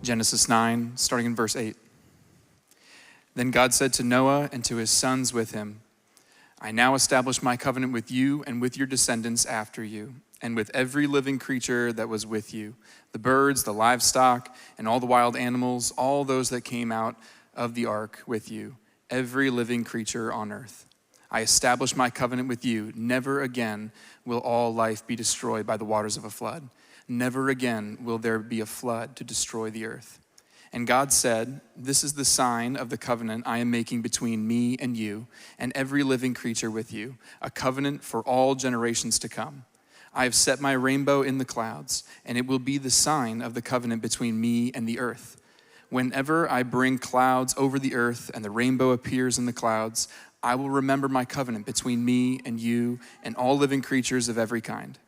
Genesis 9, starting in verse 8. Then God said to Noah and to his sons with him, I now establish my covenant with you and with your descendants after you, and with every living creature that was with you, the birds, the livestock, and all the wild animals, all those that came out of the ark with you, every living creature on earth. I establish my covenant with you. Never again will all life be destroyed by the waters of a flood. Never again will there be a flood to destroy the earth. And God said, this is the sign of the covenant I am making between me and you and every living creature with you, a covenant for all generations to come. I have set my rainbow in the clouds, and it will be the sign of the covenant between me and the earth. Whenever I bring clouds over the earth and the rainbow appears in the clouds, I will remember my covenant between me and you and all living creatures of every kind.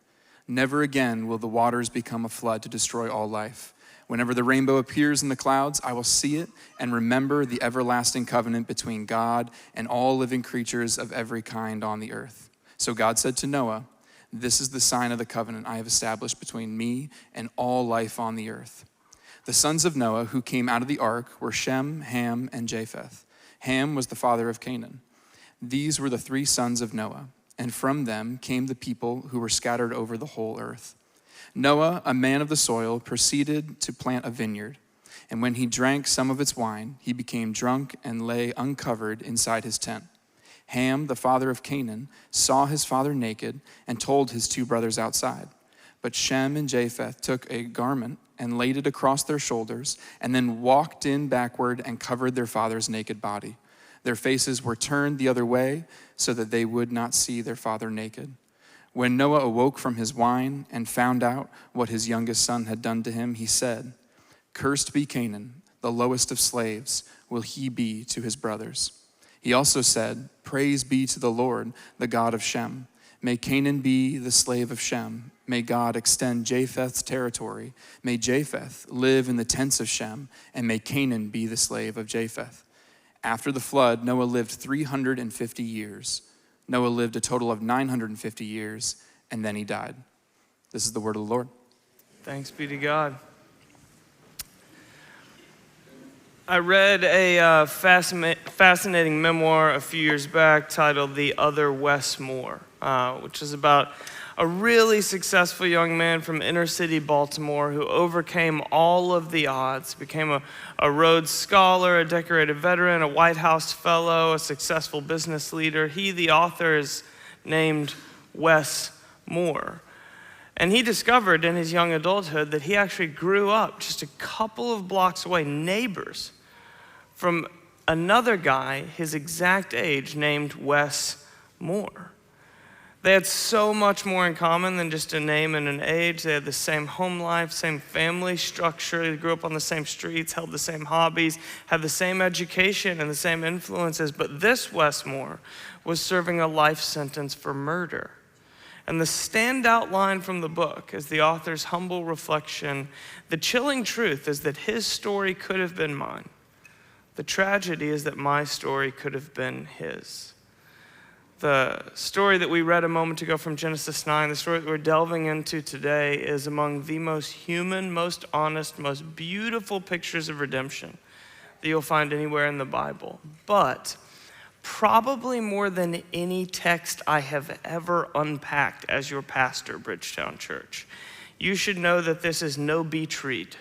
Never again will the waters become a flood to destroy all life. Whenever the rainbow appears in the clouds, I will see it and remember the everlasting covenant between God and all living creatures of every kind on the earth. So God said to Noah, this is the sign of the covenant I have established between me and all life on the earth. The sons of Noah who came out of the ark were Shem, Ham, and Japheth. Ham was the father of Canaan. These were the three sons of Noah, and from them came the people who were scattered over the whole earth. Noah, a man of the soil, proceeded to plant a vineyard, and when he drank some of its wine, he became drunk and lay uncovered inside his tent. Ham, the father of Canaan, saw his father naked and told his two brothers outside. But Shem and Japheth took a garment and laid it across their shoulders, and then walked in backward and covered their father's naked body. Their faces were turned the other way so that they would not see their father naked. When Noah awoke from his wine and found out what his youngest son had done to him, he said, cursed be Canaan, the lowest of slaves will he be to his brothers. He also said, praise be to the Lord, the God of Shem. May Canaan be the slave of Shem. May God extend Japheth's territory. May Japheth live in the tents of Shem, and may Canaan be the slave of Japheth. After the flood, Noah lived 350 years. Noah lived a total of 950 years, and then he died. This is the word of the Lord. Thanks be to God. I read a fascinating memoir a few years back titled The Other Wes Moore, which is about a really successful young man from inner city Baltimore who overcame all of the odds, became a Rhodes Scholar, a decorated veteran, a White House fellow, a successful business leader. He, the author, is named Wes Moore. And he discovered in his young adulthood that he actually grew up just a couple of blocks away, neighbors, from another guy his exact age named Wes Moore. They had so much more in common than just a name and an age. They had the same home life, same family structure. They grew up on the same streets, held the same hobbies, had the same education and the same influences. But this Wes Moore was serving a life sentence for murder. And the standout line from the book is the author's humble reflection. The chilling truth is that his story could have been mine. The tragedy is that my story could have been his. The story that we read a moment ago from Genesis 9, the story that we're delving into today, is among the most human, most honest, most beautiful pictures of redemption that you'll find anywhere in the Bible. But probably more than any text I have ever unpacked as your pastor, Bridgetown Church, you should know that this is no beach read.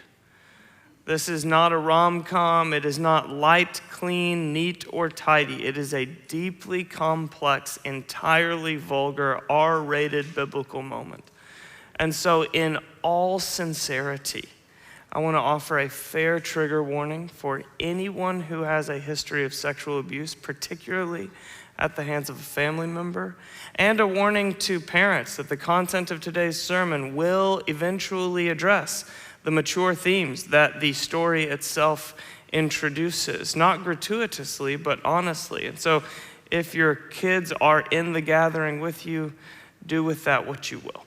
This is not a rom-com. It is not light, clean, neat, or tidy. It is a deeply complex, entirely vulgar, R-rated biblical moment. And so in all sincerity, I want to offer a fair trigger warning for anyone who has a history of sexual abuse, particularly at the hands of a family member, and a warning to parents that the content of today's sermon will eventually address the mature themes that the story itself introduces, not gratuitously, but honestly. And so if your kids are in the gathering with you, do with that what you will.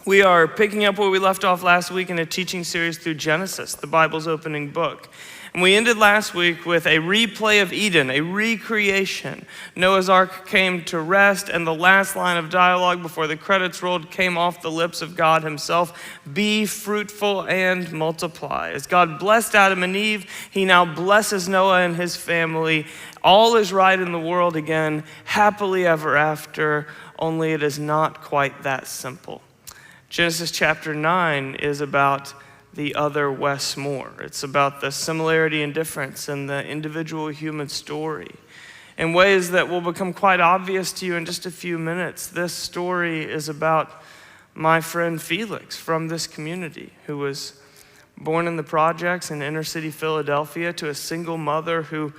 We are picking up where we left off last week in a teaching series through Genesis, the Bible's opening book. And we ended last week with a replay of Eden, a recreation. Noah's Ark came to rest, and the last line of dialogue before the credits rolled came off the lips of God himself: be fruitful and multiply. As God blessed Adam and Eve, he now blesses Noah and his family. All is right in the world again, happily ever after, only it is not quite that simple. Genesis chapter 9 is about the other Wes Moore. It's about the similarity and difference in the individual human story in ways that will become quite obvious to you in just a few minutes. This story is about my friend Felix from this community, who was born in the projects in inner city Philadelphia to a single mother who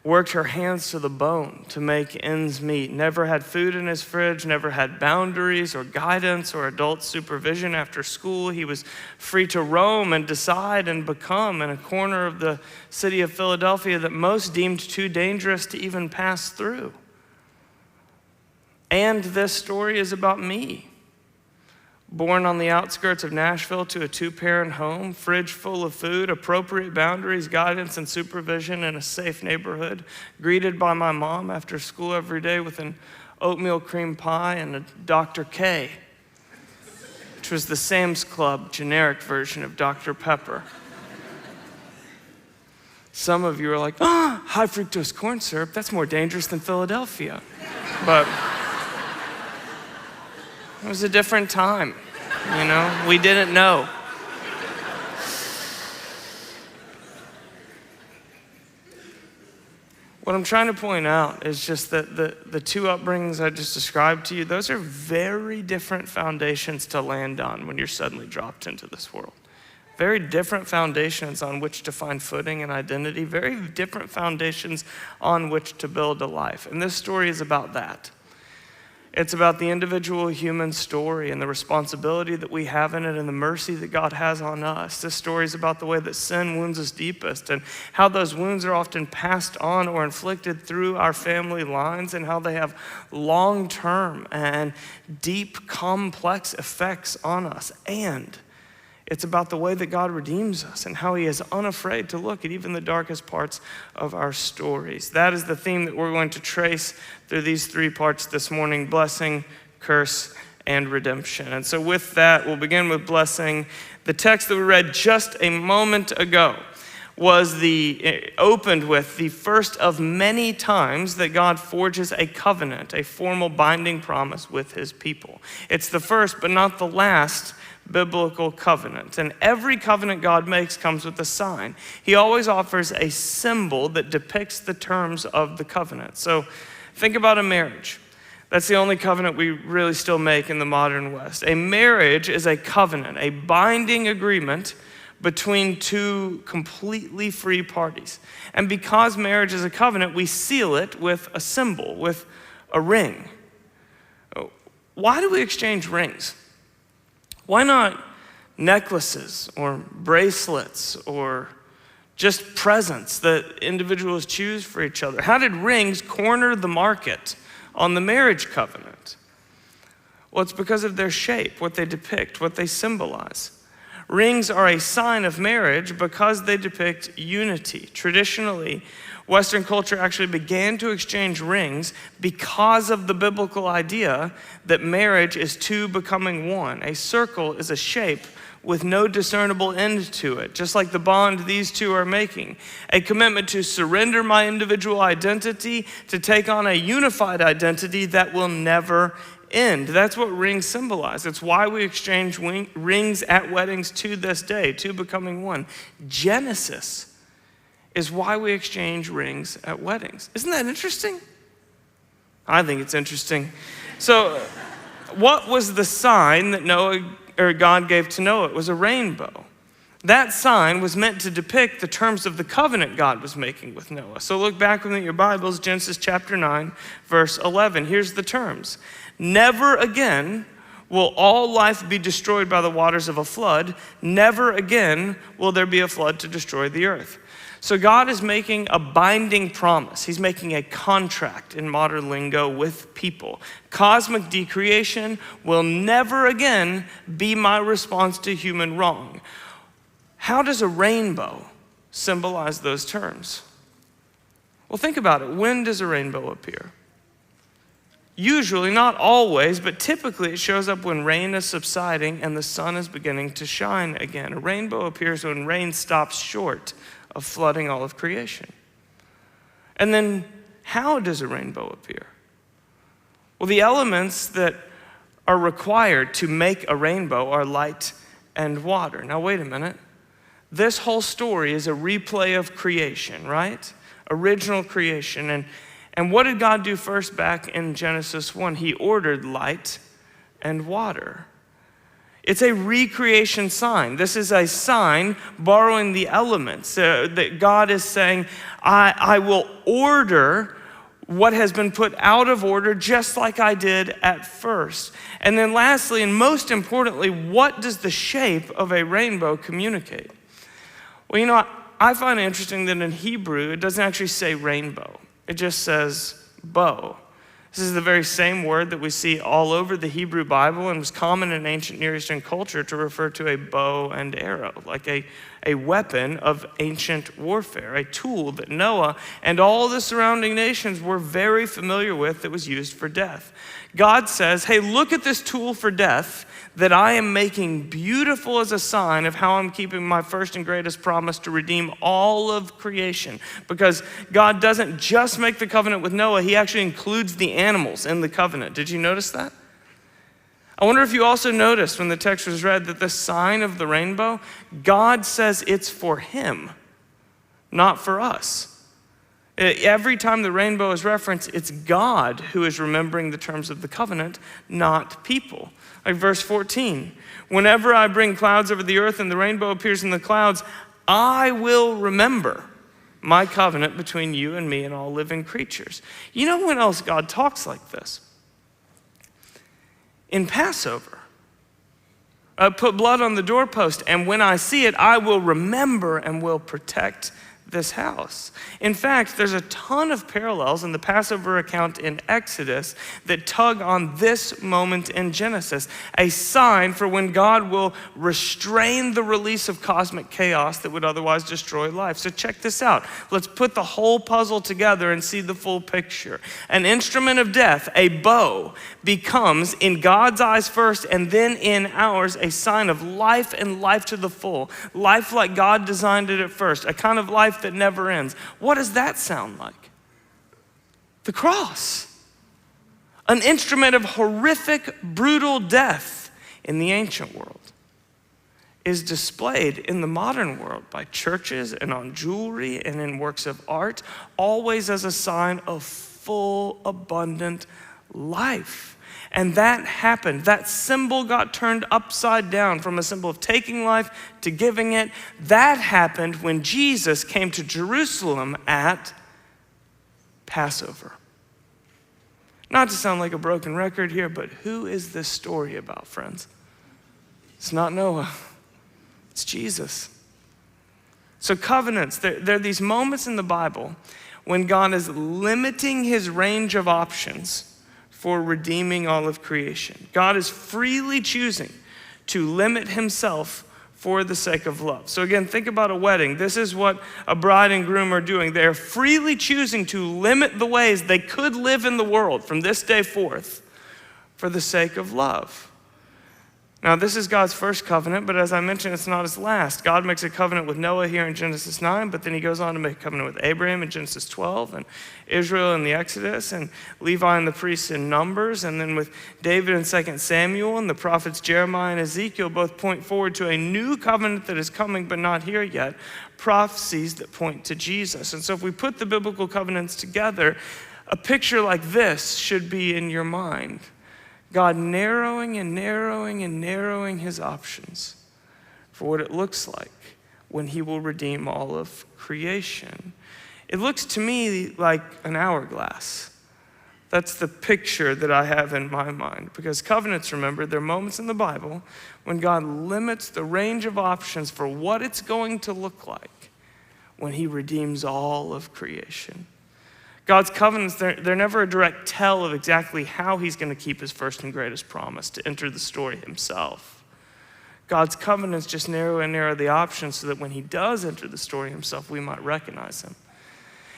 worked her hands to the bone to make ends meet, never had food in his fridge, never had boundaries or guidance or adult supervision after school. He was free to roam and decide and become in a corner of the city of Philadelphia that most deemed too dangerous to even pass through. And this story is about me. Born on the outskirts of Nashville to a two-parent home, fridge full of food, appropriate boundaries, guidance, and supervision in a safe neighborhood, greeted by my mom after school every day with an oatmeal cream pie and a Dr. K, which was the Sam's Club generic version of Dr. Pepper. Some of you are like, high fructose corn syrup, that's more dangerous than Philadelphia. But it was a different time, we didn't know. What I'm trying to point out is just that the two upbringings I just described to you, those are very different foundations to land on when you're suddenly dropped into this world. Very different foundations on which to find footing and identity, very different foundations on which to build a life. And this story is about that. It's about the individual human story and the responsibility that we have in it and the mercy that God has on us. This story is about the way that sin wounds us deepest and how those wounds are often passed on or inflicted through our family lines and how they have long-term and deep, complex effects on us. And it's about the way that God redeems us and how he is unafraid to look at even the darkest parts of our stories. That is the theme that we're going to trace through these three parts this morning: blessing, curse, and redemption. And so with that, we'll begin with blessing. The text that we read just a moment ago opened with the first of many times that God forges a covenant, a formal binding promise with his people. It's the first, but not the last, biblical covenant. And every covenant God makes comes with a sign. He always offers a symbol that depicts the terms of the covenant. So think about a marriage. That's the only covenant we really still make in the modern West. A marriage is a covenant, a binding agreement between two completely free parties. And because marriage is a covenant, we seal it with a symbol, with a ring. Why do we exchange rings? Why not necklaces or bracelets or just presents that individuals choose for each other? How did rings corner the market on the marriage covenant? Well, it's because of their shape, what they depict, what they symbolize. Rings are a sign of marriage because they depict unity. Traditionally, Western culture actually began to exchange rings because of the biblical idea that marriage is two becoming one. A circle is a shape with no discernible end to it, just like the bond these two are making. A commitment to surrender my individual identity to take on a unified identity that will never end. That's what rings symbolize. It's why we exchange rings at weddings to this day, two becoming one. Genesis is why we exchange rings at weddings. Isn't that interesting? I think it's interesting. So what was the sign that God gave to Noah? It was a rainbow. That sign was meant to depict the terms of the covenant God was making with Noah. So look back with me at your Bibles, Genesis chapter 9, verse 11. Here's the terms. Never again will all life be destroyed by the waters of a flood. Never again will there be a flood to destroy the earth. So God is making a binding promise. He's making a contract in modern lingo with people. Cosmic decreation will never again be my response to human wrong. How does a rainbow symbolize those terms? Well, think about it. When does a rainbow appear? Usually, not always, but typically it shows up when rain is subsiding and the sun is beginning to shine again. A rainbow appears when rain stops short of flooding all of creation. And then, how does a rainbow appear? Well, the elements that are required to make a rainbow are light and water. Now, wait a minute. This whole story is a replay of creation, right? Original creation. And what did God do first back in Genesis 1? He ordered light and water. It's a recreation sign. This is a sign borrowing the elements that God is saying, I will order what has been put out of order just like I did at first. And then lastly, and most importantly, what does the shape of a rainbow communicate? Well, I find it interesting that in Hebrew, it doesn't actually say rainbow. It just says bow. This is the very same word that we see all over the Hebrew Bible and was common in ancient Near Eastern culture to refer to a bow and arrow, like a weapon of ancient warfare, a tool that Noah and all the surrounding nations were very familiar with that was used for death. God says, hey, look at this tool for death that I am making beautiful as a sign of how I'm keeping my first and greatest promise to redeem all of creation. Because God doesn't just make the covenant with Noah, he actually includes the animals in the covenant. Did you notice that? I wonder if you also noticed when the text was read that the sign of the rainbow, God says it's for him, not for us. Every time the rainbow is referenced, it's God who is remembering the terms of the covenant, not people. Like verse 14, whenever I bring clouds over the earth and the rainbow appears in the clouds, I will remember my covenant between you and me and all living creatures. You know when else God talks like this? In Passover. Put blood on the doorpost, and when I see it, I will remember and will protect this house. In fact, there's a ton of parallels in the Passover account in Exodus that tug on this moment in Genesis, a sign for when God will restrain the release of cosmic chaos that would otherwise destroy life. So check this out. Let's put the whole puzzle together and see the full picture. An instrument of death, a bow, becomes in God's eyes first and then in ours a sign of life and life to the full. Life like God designed it at first, a kind of life that never ends. What does that sound like? The cross. An instrument of horrific, brutal death in the ancient world is displayed in the modern world by churches and on jewelry and in works of art, always as a sign of full, abundant life. And that happened. That symbol got turned upside down from a symbol of taking life to giving it. That happened when Jesus came to Jerusalem at Passover. Not to sound like a broken record here, but who is this story about, friends? It's not Noah. It's Jesus. So covenants, there are these moments in the Bible when God is limiting his range of options for redeeming all of creation. God is freely choosing to limit himself for the sake of love. So again, think about a wedding. This is what a bride and groom are doing. They're freely choosing to limit the ways they could live in the world from this day forth for the sake of love. Now, this is God's first covenant, but as I mentioned, it's not his last. God makes a covenant with Noah here in Genesis 9, but then he goes on to make a covenant with Abraham in Genesis 12, and Israel in the Exodus, and Levi and the priests in Numbers, and then with David in 2 Samuel, and the prophets Jeremiah and Ezekiel both point forward to a new covenant that is coming, but not here yet, prophecies that point to Jesus. And so if we put the biblical covenants together, a picture like this should be in your mind. God narrowing and narrowing and narrowing his options for what it looks like when he will redeem all of creation. It looks to me like an hourglass. That's the picture that I have in my mind. Because covenants, remember, there are moments in the Bible when God limits the range of options for what it's going to look like when he redeems all of creation. God's covenants, they're never a direct tell of exactly how he's going to keep his first and greatest promise to enter the story himself. God's covenants just narrow and narrow the options so that when he does enter the story himself, we might recognize him.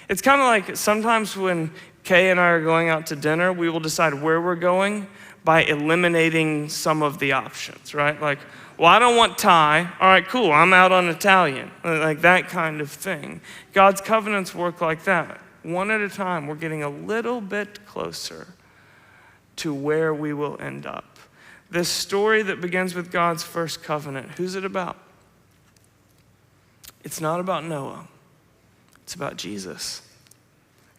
It's kind of like sometimes when Kay and I are going out to dinner, we will decide where we're going by eliminating some of the options, right? Like, well, I don't want Thai. All right, cool, I'm out on Italian. Like that kind of thing. God's covenants work like that. One at a time, we're getting a little bit closer to where we will end up. This story that begins with God's first covenant, who's it about? It's not about Noah. It's about Jesus.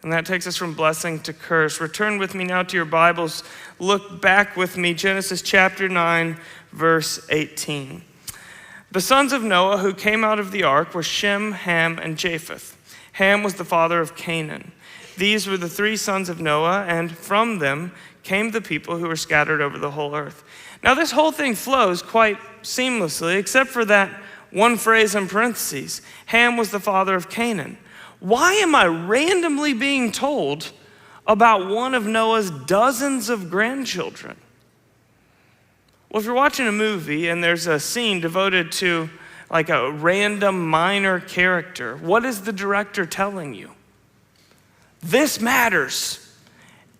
And that takes us from blessing to curse. Return with me now to your Bibles. Look back with me, Genesis chapter 9, verse 18. The sons of Noah who came out of the ark were Shem, Ham, and Japheth. Ham was the father of Canaan. These were the three sons of Noah, and from them came the people who were scattered over the whole earth. Now this whole thing flows quite seamlessly, except for that one phrase in parentheses. Ham was the father of Canaan. Why am I randomly being told about one of Noah's dozens of grandchildren? Well, if you're watching a movie and there's a scene devoted to like a random minor character, what is the director telling you? This matters.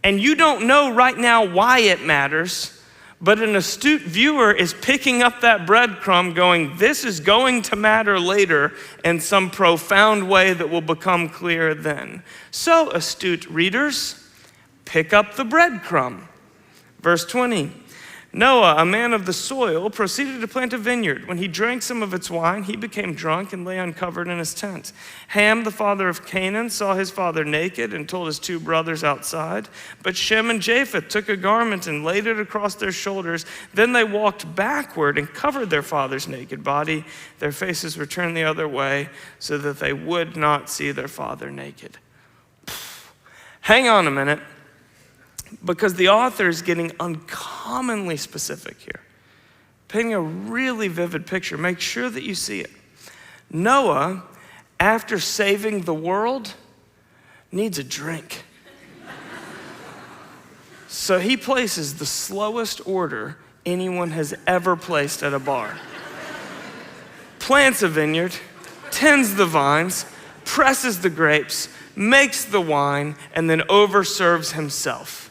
And you don't know right now why it matters, but an astute viewer is picking up that breadcrumb going, this is going to matter later in some profound way that will become clear then. So, astute readers, pick up the breadcrumb. Verse 20, Noah, a man of the soil, proceeded to plant a vineyard. When he drank some of its wine, he became drunk and lay uncovered in his tent. Ham, the father of Canaan, saw his father naked and told his two brothers outside. But Shem and Japheth took a garment and laid it across their shoulders. Then they walked backward and covered their father's naked body. Their faces were turned the other way so that they would not see their father naked. Hang on a minute. Because the author is getting uncommonly specific here, painting a really vivid picture. Make sure that you see it. Noah, after saving the world, needs a drink. So he places the slowest order anyone has ever placed at a bar. Plants a vineyard, tends the vines, presses the grapes, makes the wine, and then overserves himself.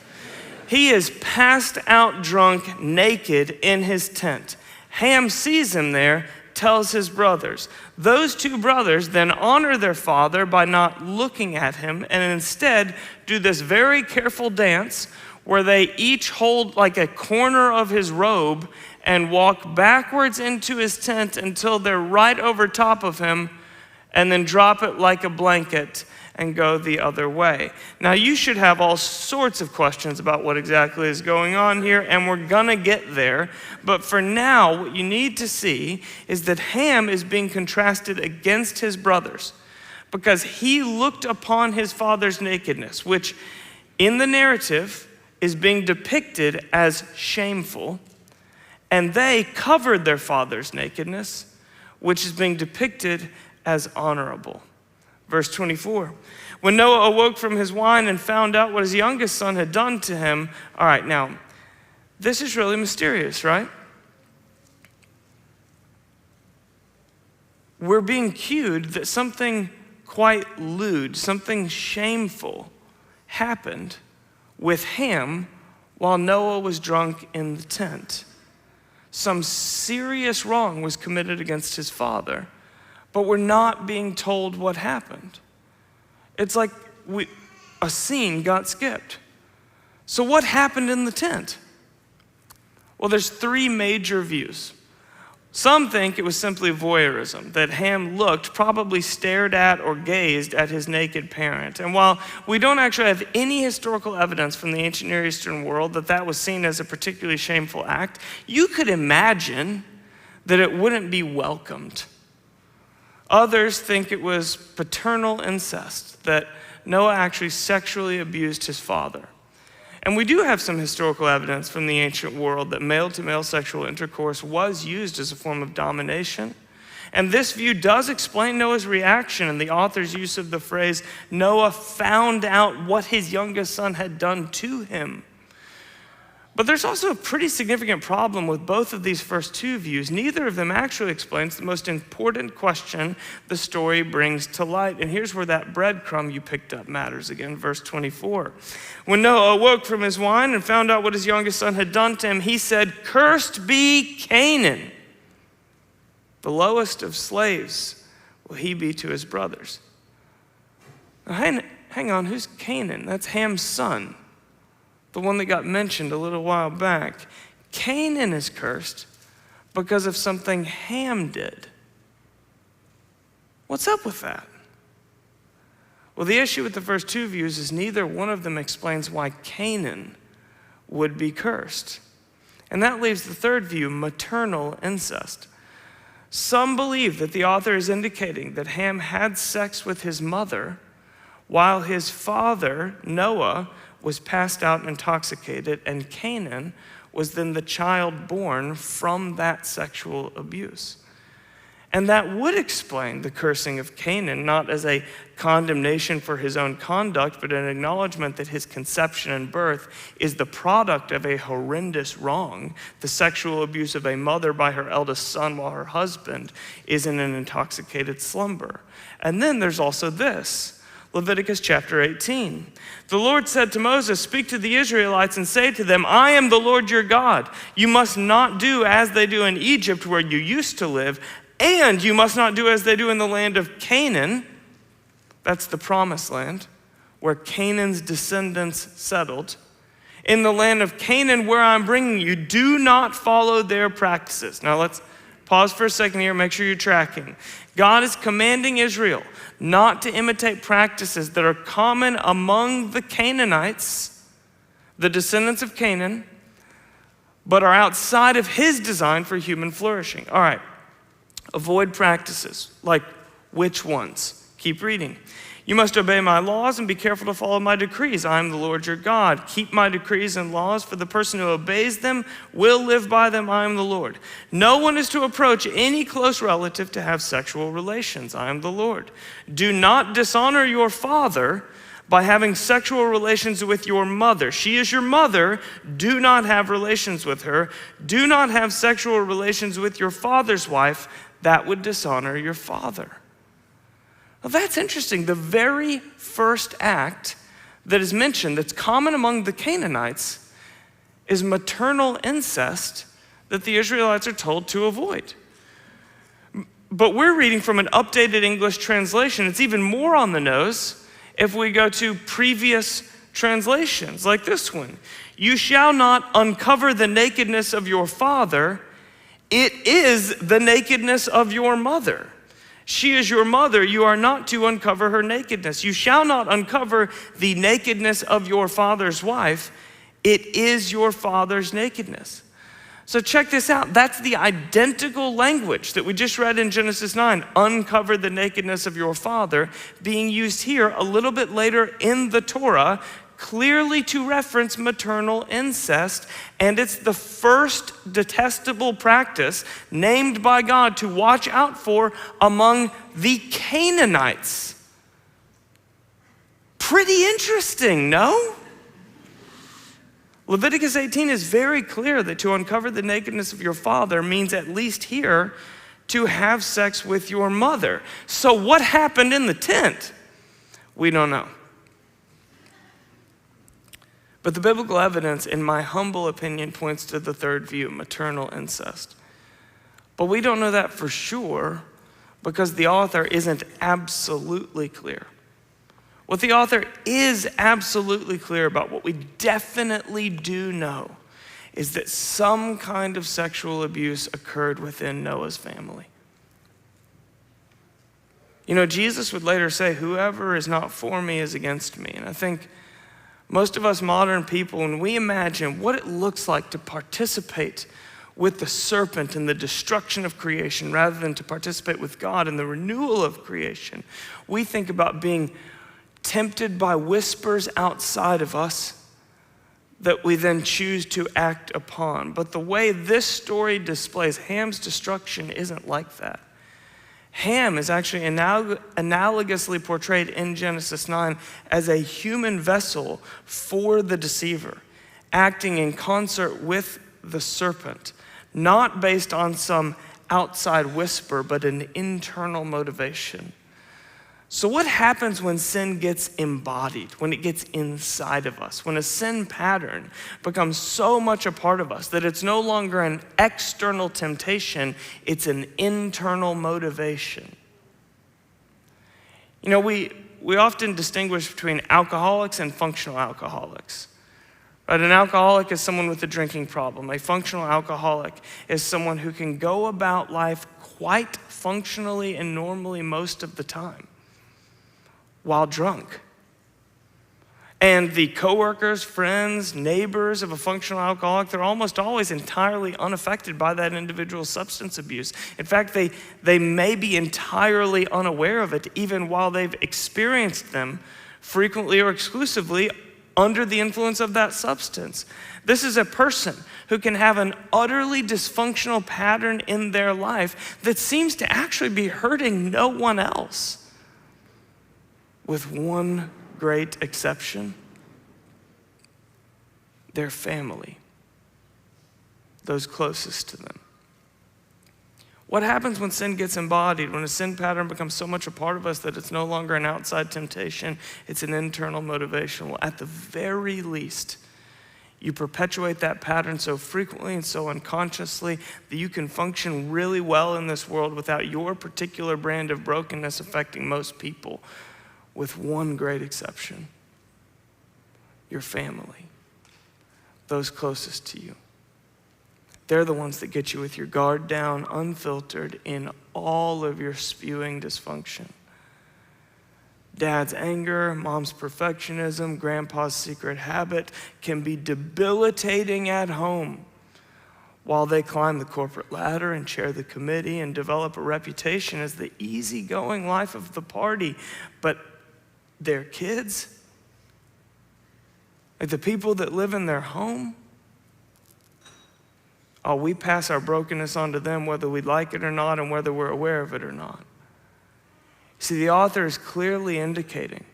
He is passed out drunk, naked in his tent. Ham sees him there, tells his brothers. Those two brothers then honor their father by not looking at him and instead do this very careful dance where they each hold like a corner of his robe and walk backwards into his tent until they're right over top of him and then drop it like a blanket and go the other way. Now, you should have all sorts of questions about what exactly is going on here, and we're gonna get there. But for now, what you need to see is that Ham is being contrasted against his brothers because he looked upon his father's nakedness, which in the narrative is being depicted as shameful, and they covered their father's nakedness, which is being depicted as honorable. Verse 24, when Noah awoke from his wine and found out what his youngest son had done to him. All right, now, this is really mysterious, right? We're being cued that something quite lewd, something shameful happened with Ham while Noah was drunk in the tent. Some serious wrong was committed against his father, but we're not being told what happened. It's like a scene got skipped. So what happened in the tent? Well, there's three major views. Some think it was simply voyeurism, that Ham looked, probably stared at or gazed at his naked parent. And while we don't actually have any historical evidence from the ancient Near Eastern world that that was seen as a particularly shameful act, you could imagine that it wouldn't be welcomed. Others think it was paternal incest, that Noah actually sexually abused his father. And we do have some historical evidence from the ancient world that male-to-male sexual intercourse was used as a form of domination. And this view does explain Noah's reaction and the author's use of the phrase, Noah found out what his youngest son had done to him. But there's also a pretty significant problem with both of these first two views. Neither of them actually explains the most important question the story brings to light. And here's where that breadcrumb you picked up matters again, verse 24. When Noah awoke from his wine and found out what his youngest son had done to him, he said, "Cursed be Canaan. The lowest of slaves will he be to his brothers." Now, hang on, who's Canaan? That's Ham's son, the one that got mentioned a little while back. Canaan is cursed because of something Ham did. What's up with that? Well, the issue with the first two views is neither one of them explains why Canaan would be cursed. And that leaves the third view, maternal incest. Some believe that the author is indicating that Ham had sex with his mother while his father, Noah, was passed out and intoxicated, and Canaan was then the child born from that sexual abuse. And that would explain the cursing of Canaan, not as a condemnation for his own conduct, but an acknowledgement that his conception and birth is the product of a horrendous wrong, the sexual abuse of a mother by her eldest son while her husband is in an intoxicated slumber. And then there's also this. Leviticus chapter 18. The Lord said to Moses, "Speak to the Israelites and say to them, I am the Lord your God. You must not do as they do in Egypt where you used to live, and you must not do as they do in the land of Canaan." That's the promised land where Canaan's descendants settled. "In the land of Canaan where I'm bringing you, do not follow their practices." Now let's pause for a second here, make sure you're tracking. God is commanding Israel not to imitate practices that are common among the Canaanites, the descendants of Canaan, but are outside of his design for human flourishing. All right, avoid practices. Like which ones? Keep reading. "You must obey my laws and be careful to follow my decrees. I am the Lord your God. Keep my decrees and laws, for the person who obeys them will live by them. I am the Lord. No one is to approach any close relative to have sexual relations. I am the Lord. Do not dishonor your father by having sexual relations with your mother. She is your mother. Do not have relations with her. Do not have sexual relations with your father's wife. That would dishonor your father." Well, that's interesting. The very first act that is mentioned that's common among the Canaanites is maternal incest that the Israelites are told to avoid. But we're reading from an updated English translation. It's even more on the nose if we go to previous translations like this one. "You shall not uncover the nakedness of your father. It is the nakedness of your mother. She is your mother. You are not to uncover her nakedness. You shall not uncover the nakedness of your father's wife. It is your father's nakedness." So check this out. That's the identical language that we just read in Genesis 9. Uncover the nakedness of your father, being used here a little bit later in the Torah, clearly to reference maternal incest, and it's the first detestable practice named by God to watch out for among the Canaanites. Pretty interesting, no? Leviticus 18 is very clear that to uncover the nakedness of your father means, at least here, to have sex with your mother. So what happened in the tent? We don't know. But the biblical evidence, in my humble opinion, points to the third view, maternal incest. But we don't know that for sure because the author isn't absolutely clear. What the author is absolutely clear about, what we definitely do know, is that some kind of sexual abuse occurred within Noah's family. You know, Jesus would later say, "Whoever is not for me is against me." And I think most of us modern people, when we imagine what it looks like to participate with the serpent in the destruction of creation rather than to participate with God in the renewal of creation, we think about being tempted by whispers outside of us that we then choose to act upon. But the way this story displays Ham's destruction isn't like that. Ham is actually analogously portrayed in Genesis 9 as a human vessel for the deceiver, acting in concert with the serpent, not based on some outside whisper, but an internal motivation. So what happens when sin gets embodied, when it gets inside of us, when a sin pattern becomes so much a part of us that it's no longer an external temptation, it's an internal motivation? You know, we often distinguish between alcoholics and functional alcoholics. Right? An alcoholic is someone with a drinking problem. A functional alcoholic is someone who can go about life quite functionally and normally most of the time while drunk. And the coworkers, friends, neighbors of a functional alcoholic, they're almost always entirely unaffected by that individual's substance abuse. In fact, they may be entirely unaware of it even while they've experienced them frequently or exclusively under the influence of that substance. This is a person who can have an utterly dysfunctional pattern in their life that seems to actually be hurting no one else, with one great exception: their family, those closest to them. What happens when sin gets embodied, when a sin pattern becomes so much a part of us that it's no longer an outside temptation, it's an internal motivation? Well, at the very least, you perpetuate that pattern so frequently and so unconsciously that you can function really well in this world without your particular brand of brokenness affecting most people, with one great exception: your family, those closest to you. They're the ones that get you with your guard down, unfiltered in all of your spewing dysfunction. Dad's anger, mom's perfectionism, grandpa's secret habit can be debilitating at home while they climb the corporate ladder and chair the committee and develop a reputation as the easygoing life of the party. But their kids, like the people that live in their home, we pass our brokenness on to them whether we like it or not and whether we're aware of it or not. See, the author is clearly indicating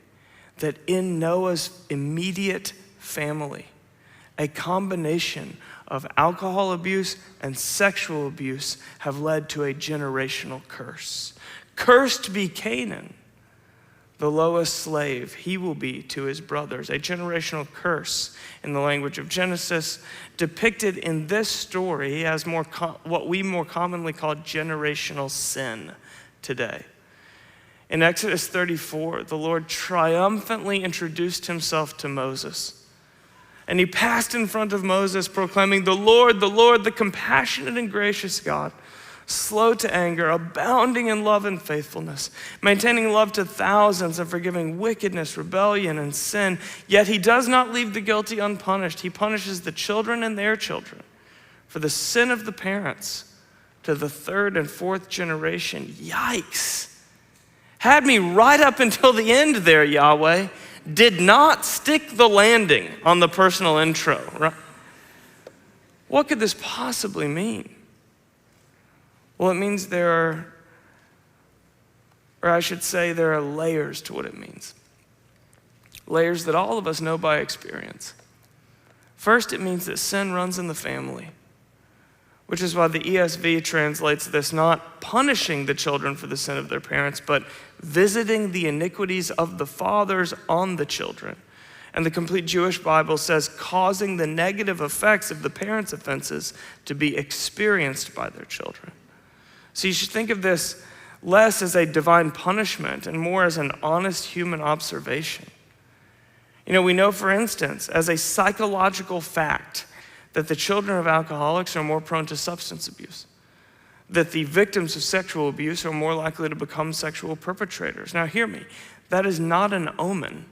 that in Noah's immediate family, a combination of alcohol abuse and sexual abuse have led to a generational curse. Cursed be Canaan, the lowest slave he will be to his brothers. A generational curse, in the language of Genesis, depicted in this story as what we more commonly call generational sin today. In Exodus 34, the Lord triumphantly introduced himself to Moses. And he passed in front of Moses, proclaiming, the Lord, the compassionate and gracious God, slow to anger, abounding in love and faithfulness, maintaining love to thousands and forgiving wickedness, rebellion, and sin. Yet he does not leave the guilty unpunished. He punishes the children and their children for the sin of the parents to the third and fourth generation. Yikes. Had me right up until the end there, Yahweh. Did not stick the landing on the personal intro, right? What could this possibly mean? Well, it means there are layers to what it means. Layers that all of us know by experience. First, it means that sin runs in the family, which is why the ESV translates this not punishing the children for the sin of their parents, but visiting the iniquities of the fathers on the children. And the complete Jewish Bible says causing the negative effects of the parents' offenses to be experienced by their children. So you should think of this less as a divine punishment and more as an honest human observation. You know, we know, for instance, as a psychological fact, that the children of alcoholics are more prone to substance abuse, that the victims of sexual abuse are more likely to become sexual perpetrators. Now hear me, that is not an omen.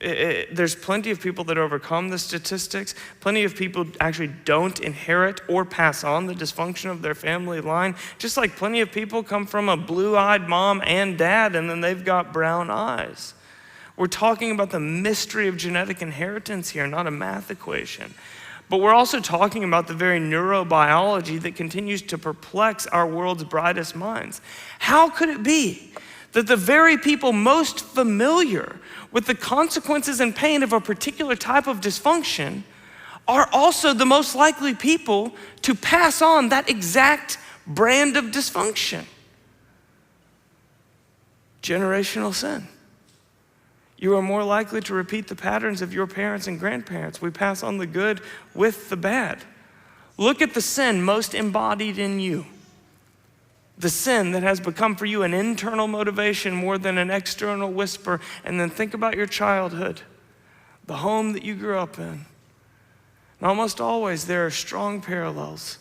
There's plenty of people that overcome the statistics. Plenty of people actually don't inherit or pass on the dysfunction of their family line. Just like plenty of people come from a blue-eyed mom and dad and then they've got brown eyes. We're talking about the mystery of genetic inheritance here, not a math equation. But we're also talking about the very neurobiology that continues to perplex our world's brightest minds. How could it be that the very people most familiar with the consequences and pain of a particular type of dysfunction are also the most likely people to pass on that exact brand of dysfunction. Generational sin. You are more likely to repeat the patterns of your parents and grandparents. We pass on the good with the bad. Look at the sin most embodied in you. The sin that has become for you an internal motivation more than an external whisper. And then think about your childhood, the home that you grew up in. And almost always there are strong parallels.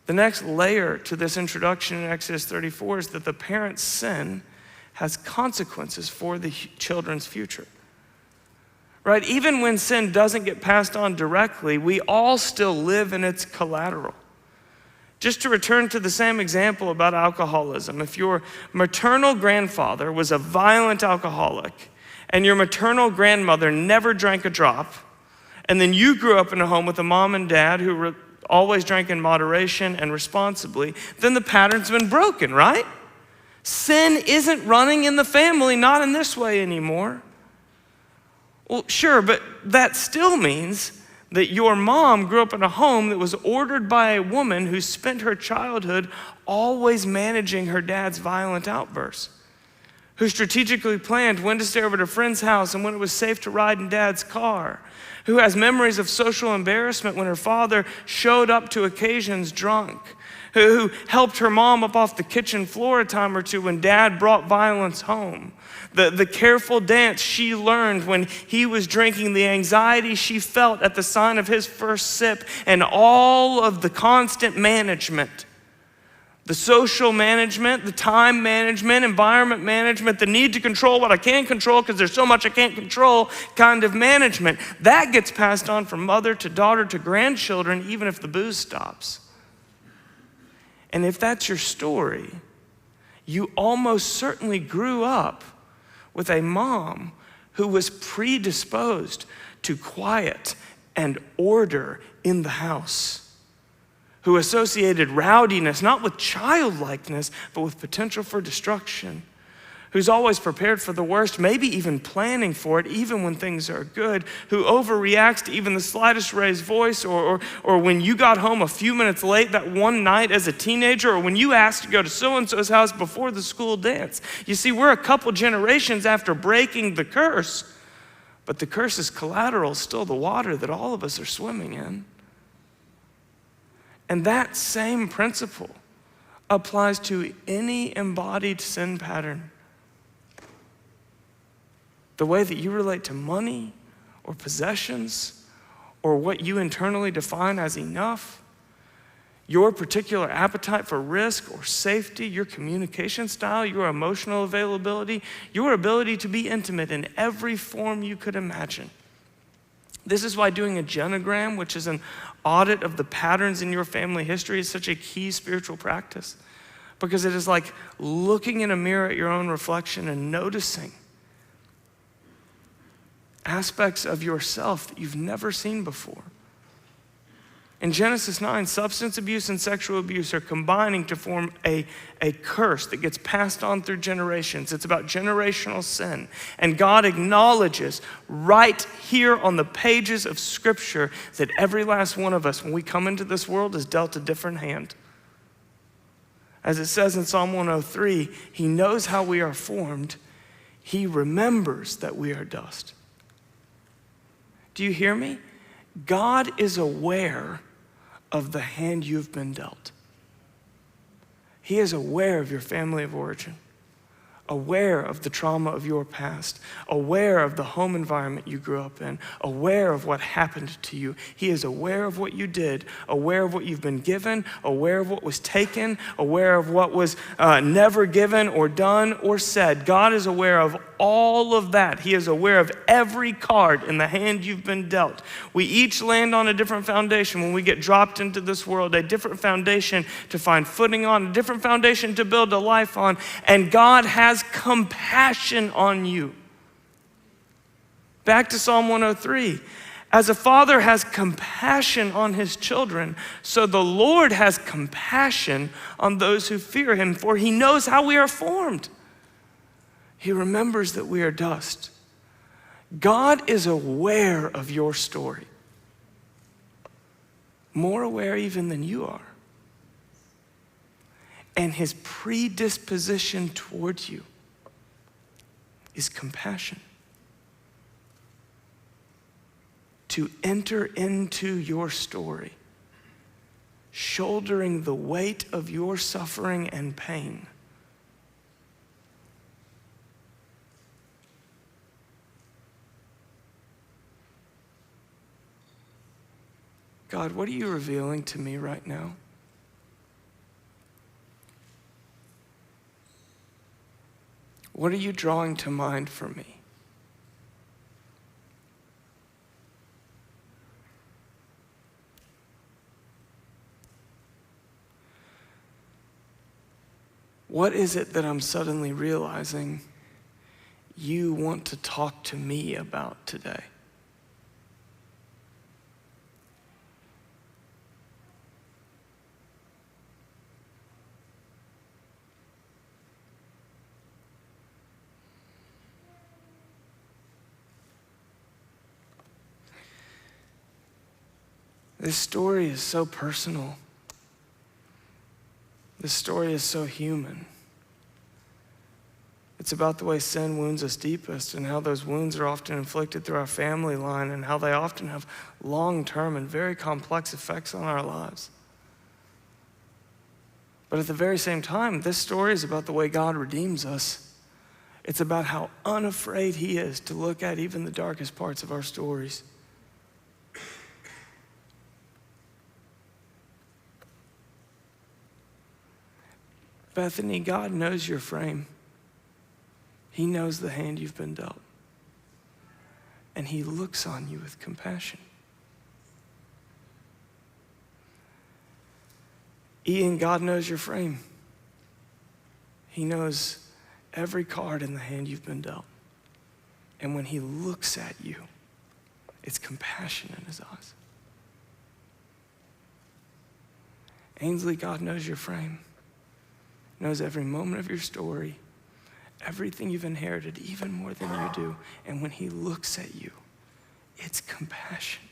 The next layer to this introduction in Exodus 34 is that the parent's sin has consequences for the children's future. Right? Even when sin doesn't get passed on directly, we all still live in its collateral. Just to return to the same example about alcoholism, if your maternal grandfather was a violent alcoholic and your maternal grandmother never drank a drop, and then you grew up in a home with a mom and dad who always drank in moderation and responsibly, then the pattern's been broken, right? Sin isn't running in the family, not in this way anymore. Well, sure, but that still means that your mom grew up in a home that was ordered by a woman who spent her childhood always managing her dad's violent outbursts, who strategically planned when to stay over at a friend's house and when it was safe to ride in dad's car, who has memories of social embarrassment when her father showed up to occasions drunk, who helped her mom up off the kitchen floor a time or two when dad brought violence home, the careful dance she learned when he was drinking, the anxiety she felt at the sign of his first sip, and all of the constant management, the social management, the time management, environment management, the need to control what I can't control because there's so much I can't control kind of management. That gets passed on from mother to daughter to grandchildren, even if the booze stops. And if that's your story, you almost certainly grew up with a mom who was predisposed to quiet and order in the house, who associated rowdiness not with childlikeness, but with potential for destruction, who's always prepared for the worst, maybe even planning for it, even when things are good, who overreacts to even the slightest raised voice, or when you got home a few minutes late that one night as a teenager, or when you asked to go to so-and-so's house before the school dance. You see, we're a couple generations after breaking the curse, but the curse is collateral, still the water that all of us are swimming in. And that same principle applies to any embodied sin pattern. The way that you relate to money or possessions or what you internally define as enough, your particular appetite for risk or safety, your communication style, your emotional availability, your ability to be intimate in every form you could imagine. This is why doing a genogram, which is an audit of the patterns in your family history, is such a key spiritual practice, because it is like looking in a mirror at your own reflection and noticing aspects of yourself that you've never seen before. In Genesis 9, substance abuse and sexual abuse are combining to form a curse that gets passed on through generations. It's about generational sin. And God acknowledges right here on the pages of Scripture that every last one of us, when we come into this world, is dealt a different hand. As it says in Psalm 103, He knows how we are formed. He remembers that we are dust. Do you hear me? God is aware of the hand you've been dealt. He is aware of your family of origin, aware of the trauma of your past, aware of the home environment you grew up in, aware of what happened to you. He is aware of what you did, aware of what you've been given, aware of what was taken, aware of what was never given or done or said. God is aware of all of that. He is aware of every card in the hand you've been dealt. We each land on a different foundation when we get dropped into this world, a different foundation to find footing on, a different foundation to build a life on, and God has compassion on you. Back to Psalm 103. As a father has compassion on his children, so the Lord has compassion on those who fear him, for he knows how we are formed. He remembers that we are dust. God is aware of your story, more aware even than you are. And his predisposition towards you is compassion. To enter into your story, shouldering the weight of your suffering and pain. God, what are you revealing to me right now? What are you drawing to mind for me? What is it that I'm suddenly realizing you want to talk to me about today? This story is so personal. This story is so human. It's about the way sin wounds us deepest and how those wounds are often inflicted through our family line and how they often have long-term and very complex effects on our lives. But at the very same time, this story is about the way God redeems us. It's about how unafraid he is to look at even the darkest parts of our stories. Bethany, God knows your frame. He knows the hand you've been dealt. And he looks on you with compassion. Ian, God knows your frame. He knows every card in the hand you've been dealt. And when he looks at you, it's compassion in his eyes. Ainsley, God knows your frame. Knows every moment of your story, everything you've inherited, even more than you do. And when he looks at you, it's compassion.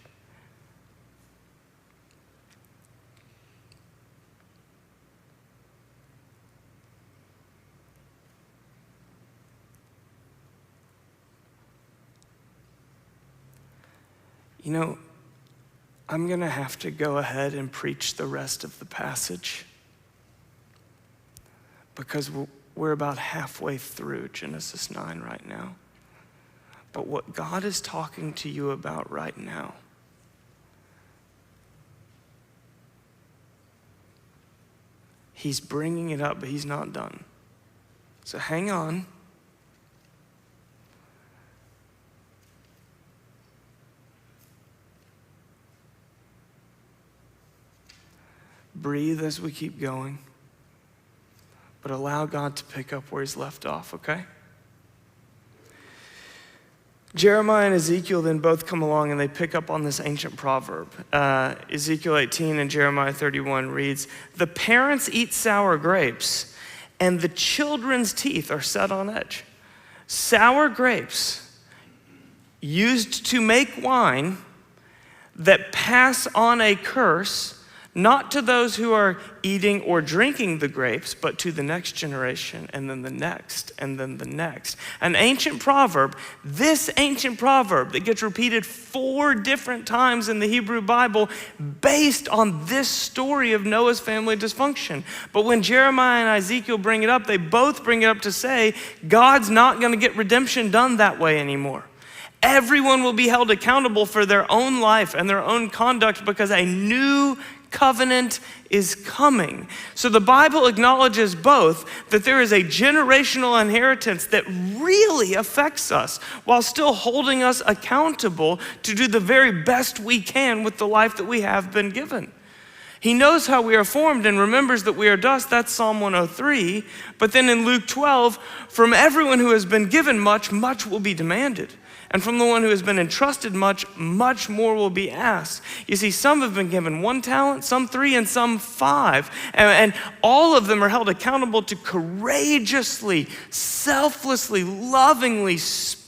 You know, I'm going to have to go ahead and preach the rest of the passage, because we're about halfway through Genesis 9 right now. But what God is talking to you about right now he's bringing it up, but he's not done. So hang on. Breathe as we keep going. But allow God to pick up where he's left off, okay? Jeremiah and Ezekiel then both come along and they pick up on this ancient proverb. Ezekiel 18 and Jeremiah 31 reads, "The parents eat sour grapes, and the children's teeth are set on edge." Sour grapes used to make wine that pass on a curse, not to those who are eating or drinking the grapes, but to the next generation, and then the next, and then the next. An ancient proverb, this ancient proverb that gets repeated 4 different times in the Hebrew Bible based on this story of Noah's family dysfunction. But when Jeremiah and Ezekiel bring it up, they both bring it up to say, God's not gonna get redemption done that way anymore. Everyone will be held accountable for their own life and their own conduct because a new covenant is coming. So the Bible acknowledges both that there is a generational inheritance that really affects us while still holding us accountable to do the very best we can with the life that we have been given. He knows how we are formed and remembers that we are dust. That's Psalm 103. But then in Luke 12, from everyone who has been given much, much will be demanded. And from the one who has been entrusted much, much more will be asked. You see, some have been given 1 talent, some 3, and some 5. And all of them are held accountable to courageously, selflessly, lovingly spend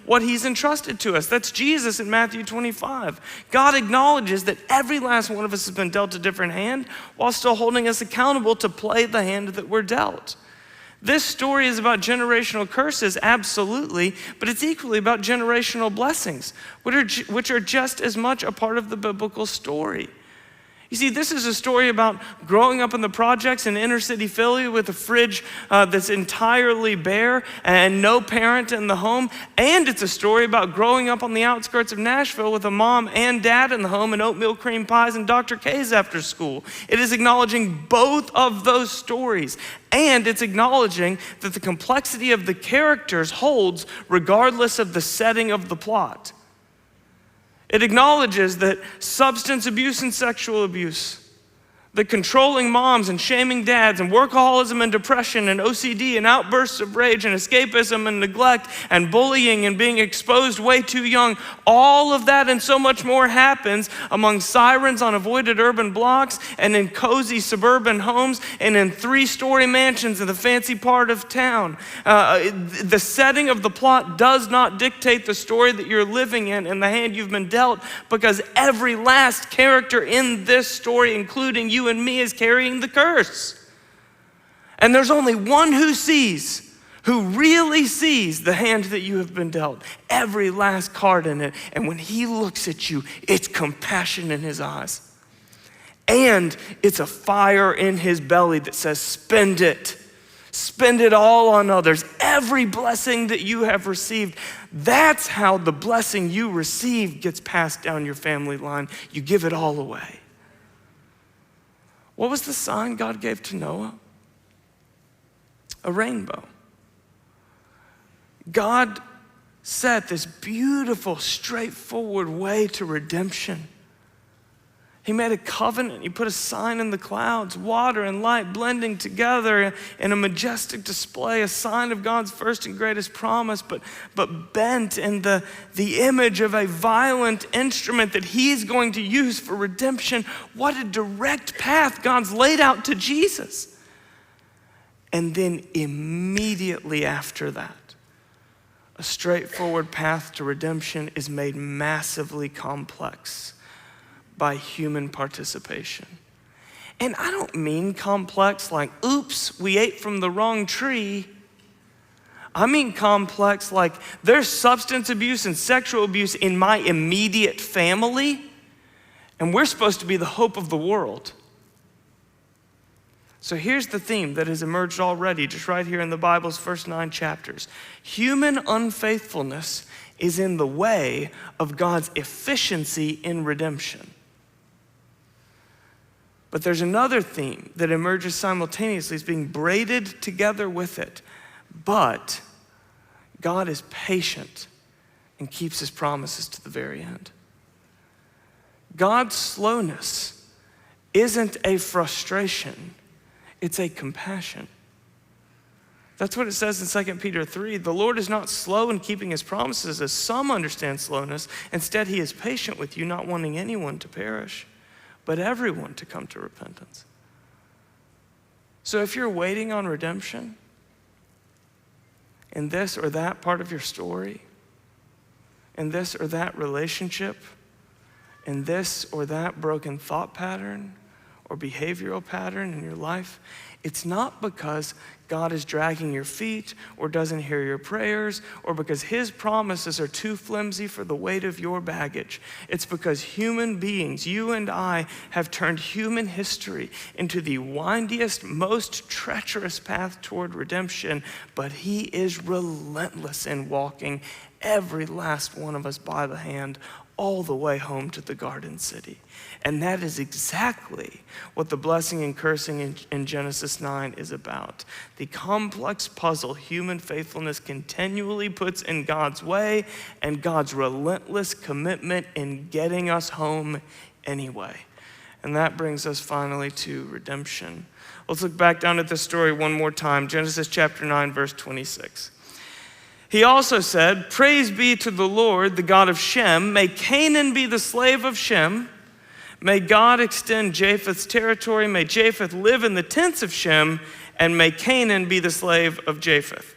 what he's entrusted to us. That's Jesus in Matthew 25. God acknowledges that every last one of us has been dealt a different hand while still holding us accountable to play the hand that we're dealt. This story is about generational curses, absolutely, but it's equally about generational blessings, which are just as much a part of the biblical story. You see, this is a story about growing up in the projects in inner city Philly with a fridge that's entirely bare and no parent in the home. And it's a story about growing up on the outskirts of Nashville with a mom and dad in the home and oatmeal cream pies and Dr. K's after school. It is acknowledging both of those stories. And it's acknowledging that the complexity of the characters holds regardless of the setting of the plot. It acknowledges that substance abuse and sexual abuse, the controlling moms and shaming dads and workaholism and depression and OCD and outbursts of rage and escapism and neglect and bullying and being exposed way too young, all of that and so much more happens among sirens on avoided urban blocks and in cozy suburban homes and in 3-story mansions in the fancy part of town. The setting of the plot does not dictate the story that you're living in the hand you've been dealt, because every last character in this story, including you and me, is carrying the curse. And there's only one who really sees the hand that you have been dealt, every last card in it. And when he looks at you, it's compassion in his eyes. And it's a fire in his belly that says, spend it. Spend it all on others. Every blessing that you have received, that's how the blessing you receive gets passed down your family line. You give it all away. What was the sign God gave to Noah? A rainbow. God set this beautiful, straightforward way to redemption. He made a covenant. He put a sign in the clouds, water and light blending together in a majestic display, a sign of God's first and greatest promise, but bent in the image of a violent instrument that he's going to use for redemption. What a direct path God's laid out to Jesus. And then immediately after that, a straightforward path to redemption is made massively complex by human participation. And I don't mean complex like, oops, we ate from the wrong tree. I mean complex like there's substance abuse and sexual abuse in my immediate family, and we're supposed to be the hope of the world. So here's the theme that has emerged already, just right here in the Bible's first 9 chapters. Human unfaithfulness is in the way of God's efficiency in redemption. But there's another theme that emerges simultaneously, it's being braided together with it. But God is patient and keeps his promises to the very end. God's slowness isn't a frustration, it's a compassion. That's what it says in 2 Peter 3. The Lord is not slow in keeping his promises, as some understand slowness. Instead, he is patient with you, not wanting anyone to perish, but everyone to come to repentance. So if you're waiting on redemption in this or that part of your story, in this or that relationship, in this or that broken thought pattern or behavioral pattern in your life, it's not because God is dragging your feet or doesn't hear your prayers or because his promises are too flimsy for the weight of your baggage. It's because human beings, you and I, have turned human history into the windiest, most treacherous path toward redemption, but he is relentless in walking every last one of us by the hand all the way home to the Garden City. And that is exactly what the blessing and cursing in Genesis 9 is about. The complex puzzle human faithfulness continually puts in God's way and God's relentless commitment in getting us home anyway. And that brings us finally to redemption. Let's look back down at this story one more time. Genesis chapter 9, verse 26. He also said, "Praise be to the Lord, the God of Shem. May Canaan be the slave of Shem. May God extend Japheth's territory. May Japheth live in the tents of Shem, and may Canaan be the slave of Japheth."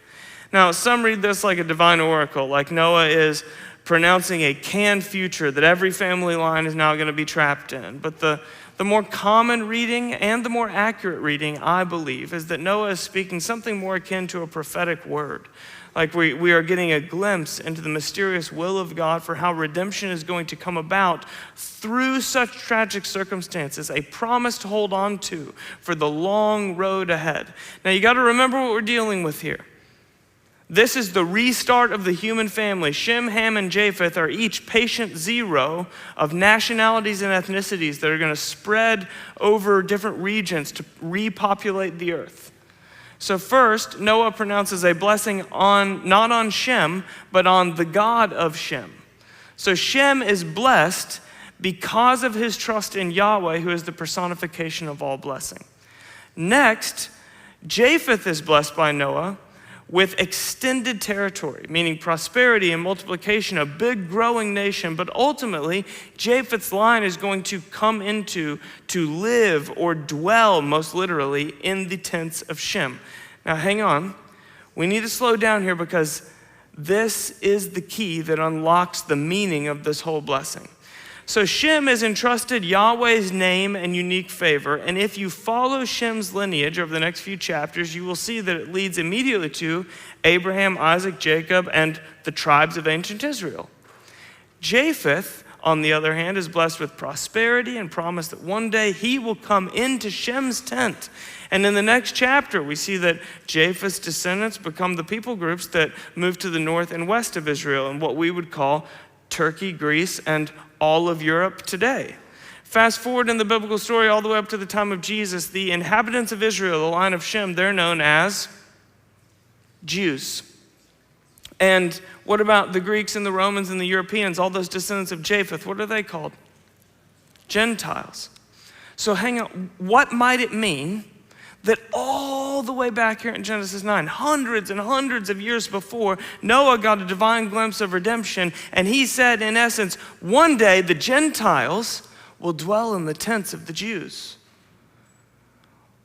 Now, some read this like a divine oracle, like Noah is pronouncing a canned future that every family line is now going to be trapped in. But the more common reading and the more accurate reading, I believe, is that Noah is speaking something more akin to a prophetic word. Like we are getting a glimpse into the mysterious will of God for how redemption is going to come about through such tragic circumstances, a promise to hold on to for the long road ahead. Now you got to remember what we're dealing with here. This is the restart of the human family. Shem, Ham, and Japheth are each patient zero of nationalities and ethnicities that are going to spread over different regions to repopulate the earth. So first, Noah pronounces a blessing not on Shem, but on the God of Shem. So Shem is blessed because of his trust in Yahweh, who is the personification of all blessing. Next, Japheth is blessed by Noah with extended territory, meaning prosperity and multiplication, a big growing nation. But ultimately, Japheth's line is going to come into, to live or dwell, most literally, in the tents of Shem. Now hang on, we need to slow down here because this is the key that unlocks the meaning of this whole blessing. So Shem is entrusted Yahweh's name and unique favor, and if you follow Shem's lineage over the next few chapters, you will see that it leads immediately to Abraham, Isaac, Jacob, and the tribes of ancient Israel. Japheth, on the other hand, is blessed with prosperity and promised that one day he will come into Shem's tent. And in the next chapter, we see that Japheth's descendants become the people groups that move to the north and west of Israel and what we would call Turkey, Greece, and all of Europe today. Fast forward in the biblical story all the way up to the time of Jesus, the inhabitants of Israel, the line of Shem, they're known as Jews. And what about the Greeks and the Romans and the Europeans, all those descendants of Japheth? What are they called? Gentiles. So hang on, what might it mean that all the way back here in Genesis 9, hundreds and hundreds of years before, Noah got a divine glimpse of redemption, and he said, in essence, one day the Gentiles will dwell in the tents of the Jews.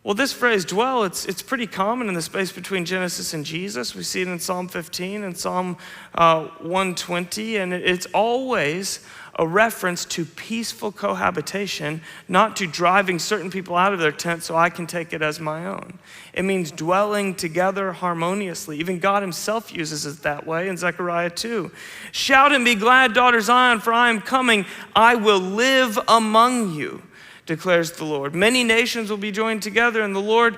Well, this phrase, dwell, it's pretty common in the space between Genesis and Jesus. We see it in Psalm 15 and Psalm 120, and it's always a reference to peaceful cohabitation, not to driving certain people out of their tent so I can take it as my own. It means dwelling together harmoniously. Even God himself uses it that way in Zechariah 2. Shout and be glad, daughter Zion, for I am coming. I will live among you, declares the Lord. Many nations will be joined together, and the Lord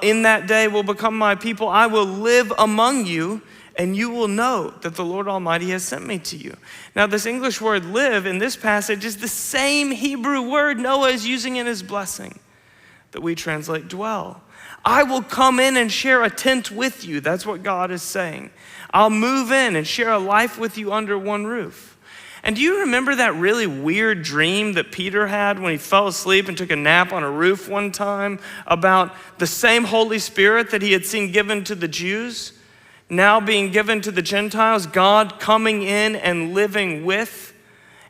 in that day will become my people. I will live among you, and you will know that the Lord Almighty has sent me to you. Now, this English word live in this passage is the same Hebrew word Noah is using in his blessing that we translate dwell. I will come in and share a tent with you. That's what God is saying. I'll move in and share a life with you under one roof. And do you remember that really weird dream that Peter had when he fell asleep and took a nap on a roof one time about the same Holy Spirit that he had seen given to the Jews, now being given to the Gentiles, God coming in and living with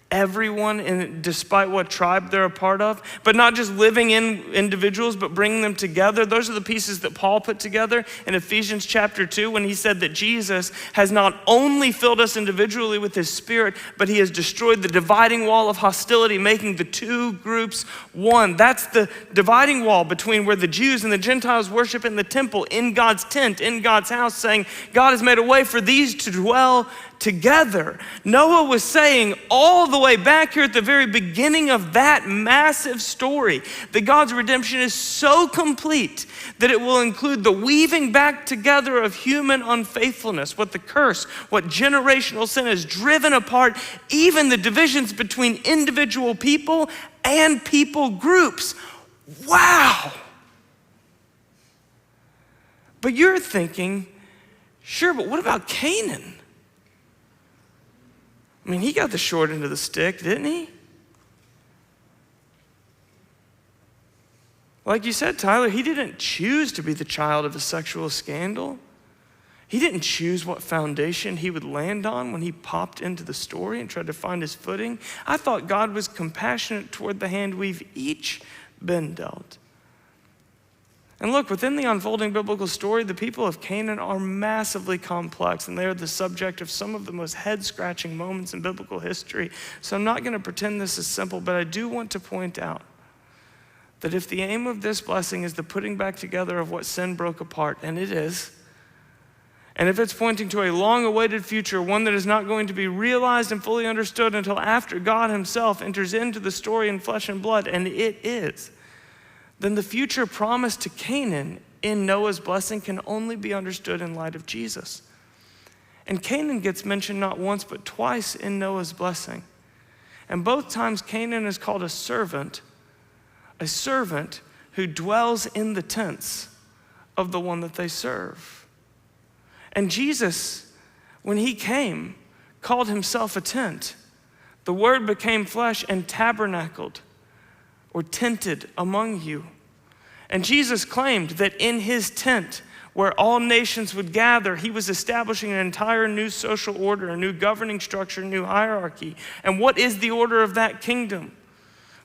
everyone, despite what tribe they're a part of, but not just living in individuals, but bringing them together. Those are the pieces that Paul put together in Ephesians chapter 2 when he said that Jesus has not only filled us individually with his Spirit, but he has destroyed the dividing wall of hostility, making the two groups one. That's the dividing wall between where the Jews and the Gentiles worship in the temple, in God's tent, in God's house, saying God has made a way for these to dwell together. Noah was saying all the way back here at the very beginning of that massive story that God's redemption is so complete that it will include the weaving back together of human unfaithfulness, what the curse, what generational sin has driven apart, even the divisions between individual people and people groups. Wow. But you're thinking, sure, but what about Canaan? I mean, he got the short end of the stick, didn't he? Like you said, Tyler, he didn't choose to be the child of a sexual scandal. He didn't choose what foundation he would land on when he popped into the story and tried to find his footing. I thought God was compassionate toward the hand we've each been dealt. And look, within the unfolding biblical story, the people of Canaan are massively complex, and they are the subject of some of the most head-scratching moments in biblical history. So I'm not going to pretend this is simple, but I do want to point out that if the aim of this blessing is the putting back together of what sin broke apart, and it is, and if it's pointing to a long-awaited future, one that is not going to be realized and fully understood until after God himself enters into the story in flesh and blood, and it is, then the future promised to Canaan in Noah's blessing can only be understood in light of Jesus. And Canaan gets mentioned not once but twice in Noah's blessing. And both times Canaan is called a servant who dwells in the tents of the one that they serve. And Jesus, when he came, called himself a tent. The Word became flesh and tabernacled or tented among you. And Jesus claimed that in his tent, where all nations would gather, he was establishing an entire new social order, a new governing structure, a new hierarchy. And what is the order of that kingdom?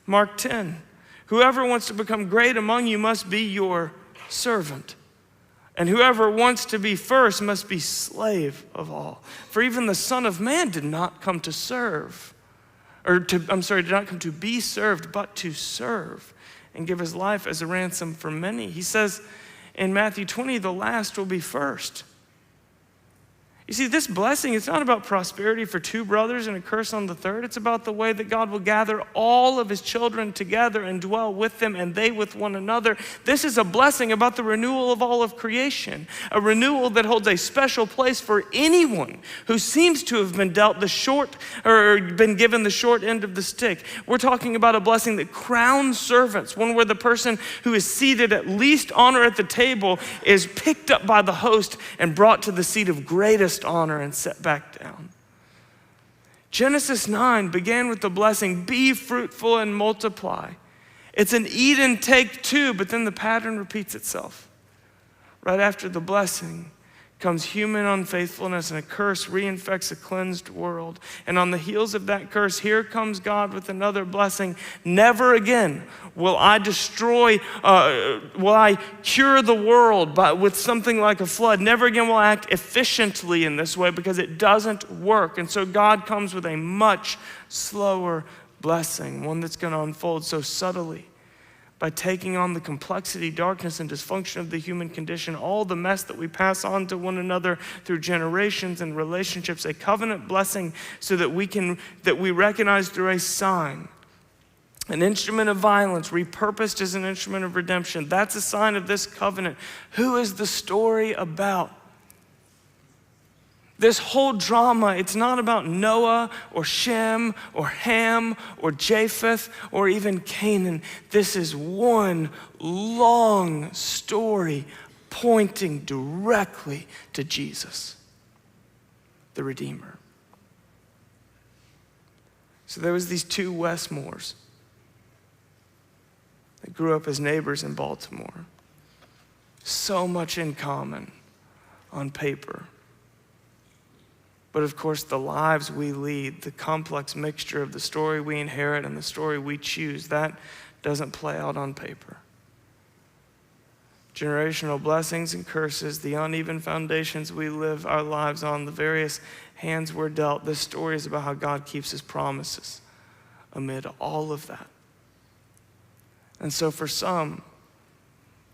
Mark 10, whoever wants to become great among you must be your servant. And whoever wants to be first must be slave of all. For even the Son of Man did not come to serve, did not come to be served, but to serve and give his life as a ransom for many. He says in Matthew 20, the last will be first. You see, this blessing, it's not about prosperity for two brothers and a curse on the third. It's about the way that God will gather all of his children together and dwell with them and they with one another. This is a blessing about the renewal of all of creation, a renewal that holds a special place for anyone who seems to have been dealt the short or been given the short end of the stick. We're talking about a blessing that crowns servants, one where the person who is seated at least honor at the table is picked up by the host and brought to the seat of greatest honor and set back down. Genesis 9 began with the blessing, be fruitful and multiply. It's an eat and take two, but then the pattern repeats itself. Right after the blessing comes human unfaithfulness, and a curse reinfects a cleansed world. And on the heels of that curse, here comes God with another blessing. Never again will I cure the world with something like a flood. Never again will I act efficiently in this way because it doesn't work. And so God comes with a much slower blessing, one that's going to unfold so subtly, by taking on the complexity, darkness, and dysfunction of the human condition, all the mess that we pass on to one another through generations and relationships, a covenant blessing so that we recognize through a sign, an instrument of violence repurposed as an instrument of redemption. That's a sign of this covenant. Who is the story about? This whole drama, it's not about Noah or Shem or Ham or Japheth or even Canaan. This is one long story pointing directly to Jesus, the Redeemer. So there was these two Westmores that grew up as neighbors in Baltimore. So much in common on paper. But of course, the lives we lead, the complex mixture of the story we inherit and the story we choose, that doesn't play out on paper. Generational blessings and curses, the uneven foundations we live our lives on, the various hands we're dealt. This story is about how God keeps his promises amid all of that. And so for some,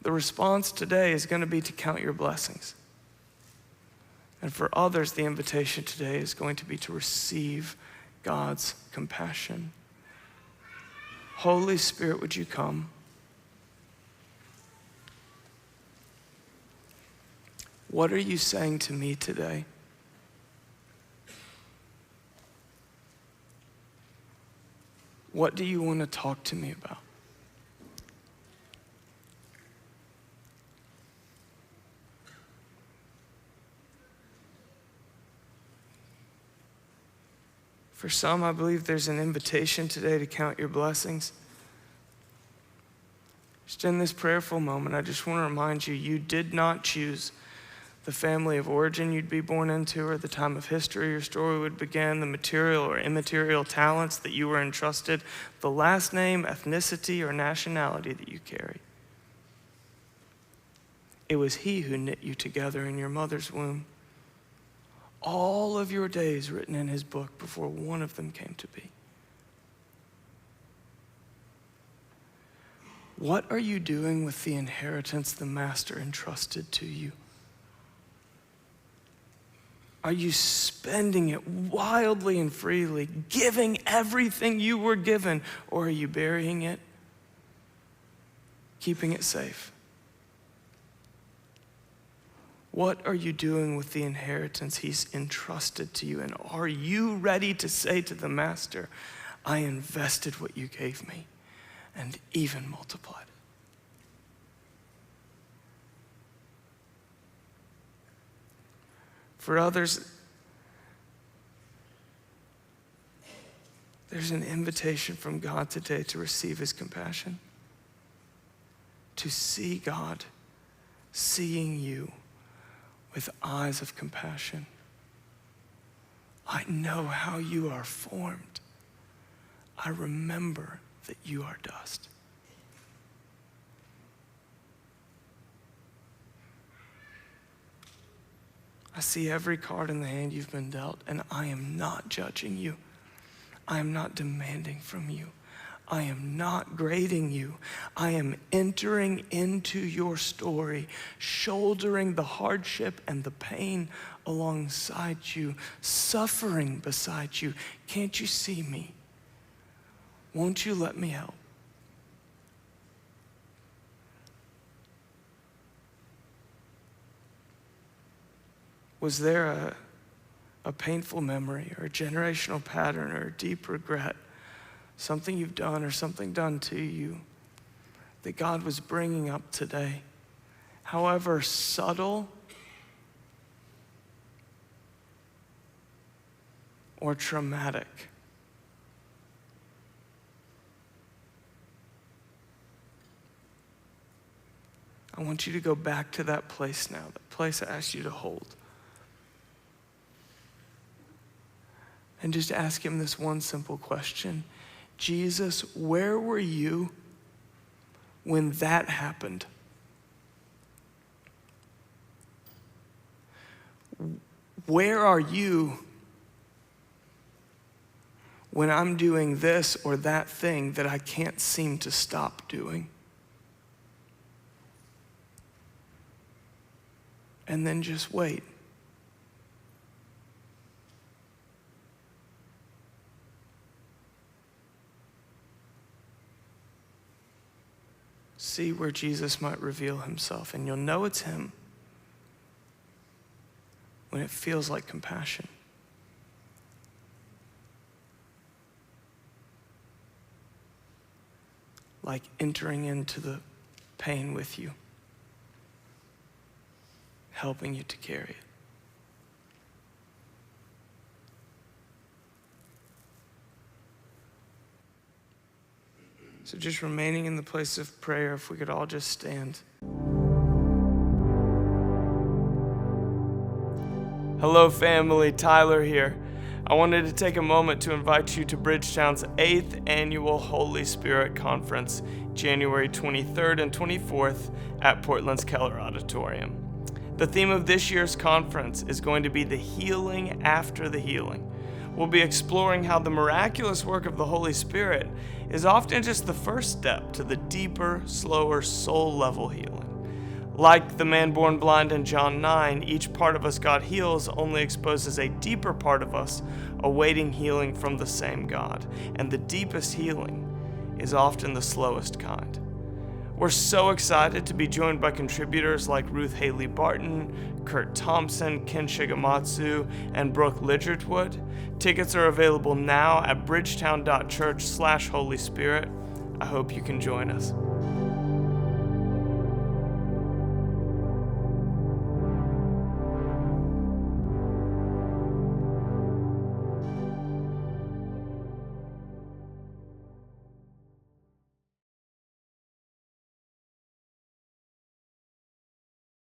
the response today is going to be to count your blessings. And for others, the invitation today is going to be to receive God's compassion. Holy Spirit, would you come? What are you saying to me today? What do you want to talk to me about? For some, I believe there's an invitation today to count your blessings. Just in this prayerful moment, I just want to remind you, you did not choose the family of origin you'd be born into, or the time of history your story would begin, the material or immaterial talents that you were entrusted, the last name, ethnicity, or nationality that you carry. It was He who knit you together in your mother's womb. All of your days written in His book before one of them came to be. What are you doing with the inheritance the Master entrusted to you? Are you spending it wildly and freely, giving everything you were given, or are you burying it, keeping it safe? What are you doing with the inheritance He's entrusted to you? And are you ready to say to the Master, I invested what you gave me and even multiplied it? For others, there's an invitation from God today to receive His compassion, to see God seeing you with eyes of compassion. I know how you are formed. I remember that you are dust. I see every card in the hand you've been dealt, and I am not judging you. I am not demanding from you. I am not grading you. I am entering into your story, shouldering the hardship and the pain alongside you, suffering beside you. Can't you see me? Won't you let me help? Was there a painful memory or a generational pattern or a deep regret, something you've done or something done to you that God was bringing up today? However subtle or traumatic, I want you to go back to that place now, that place I asked you to hold. And just ask Him this one simple question. Jesus, where were you when that happened? Where are you when I'm doing this or that thing that I can't seem to stop doing? And then just wait. See where Jesus might reveal Himself, and you'll know it's Him when it feels like compassion. Like entering into the pain with you, helping you to carry it. So just remaining in the place of prayer, if we could all just stand. Hello family, Tyler here. I wanted to take a moment to invite you to Bridgetown's 8th annual Holy Spirit Conference, January 23rd and 24th at Portland's Keller Auditorium. The theme of this year's conference is going to be the healing after the healing. We'll be exploring how the miraculous work of the Holy Spirit is often just the first step to the deeper, slower, soul-level healing. Like the man born blind in John 9, each part of us God heals only exposes a deeper part of us awaiting healing from the same God. And the deepest healing is often the slowest kind. We're so excited to be joined by contributors like Ruth Haley Barton, Kurt Thompson, Ken Shigematsu, and Brooke Lidgertwood. Tickets are available now at bridgetown.church/Holy Spirit. I hope you can join us.